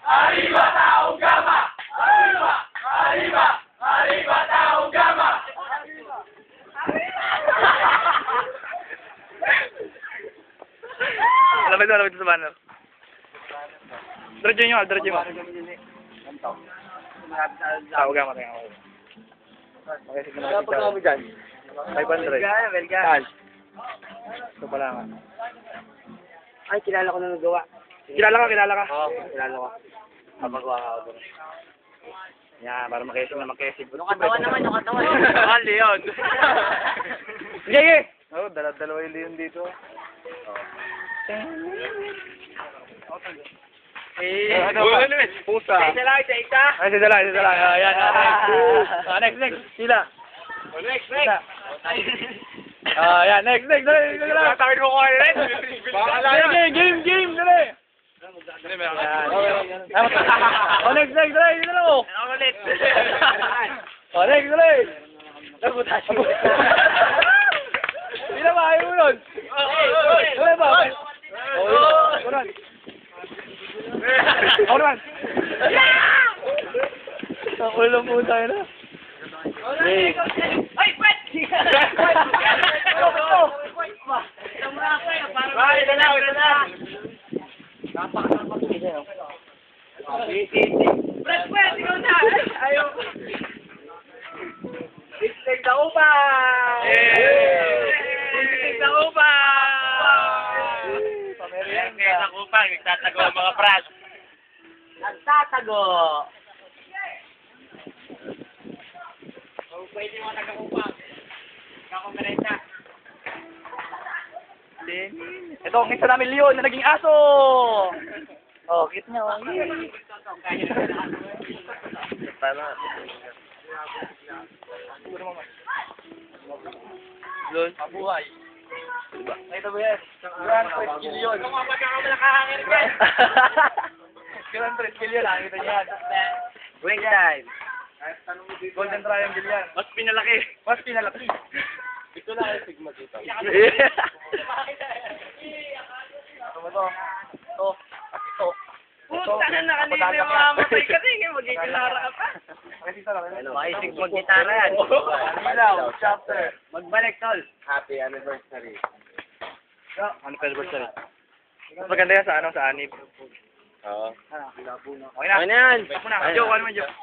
Arriba Tao Gama! Arriba! Arriba! Arriba Tao Gama! Lapit sa banner. Diretso nyo, diretso mo. Tao Gama, tingnan ko. Okay, sige na. Dapat kami dyan. 500. Saan? Ito pala nga. Ay, kilala ko na nagawa. Kilala ka? Oo, kilala ko. Kapagawa ka ako doon. Yan, para makesig na makesig. Yung katawan naman, yung katawan. Ah, Leon. Sige! Oh, dalawa yung Leon dito. Ano ba? Pusa. Isa lang. Ay, isa lang. Ayan. Next. Sila. Next! Ayan, next. Dali. Tatawid mo ko kayo rin! Game, dali. Oh, next, dali. Dali mo. Ako ulit! Oh, next, dali. Sila ba? Ayaw mo nun. Dali ba? Ako naman. Ang ulo mo tayo na. Ay, pwet! Ay, ito na! Pwet, ikaw na! Ayaw! Istig na upang! Istig na upang! Istig na upang, nagtatago ang mga pras. Nagtatago. Pwede mo nagkakupang. Kakumerenta. Ito ang isa namin Leon na naging aso. Oh, cute niya. Oh. Leon, mabuhay. Ito ba yan? 100 million. Kung mapagkakamalakhangin ka. 100 million, nakita niya yan. Wait time. Golden Triangle yan. Mas pinalaki. Mas pinalaki. Ito na ay sigma dito. Ano ba to? Ito. Puta na nakanina yung mamatay ka din. Magkikilara ka pa. Maisig mag-gitara yan. Ilaw, chapter. Magbalik, tol. Happy anniversary. Ano pa anniversary? Mas maganda yan sa sa anib. Oo. Okay na. Ano yan? Joke, ano man joke?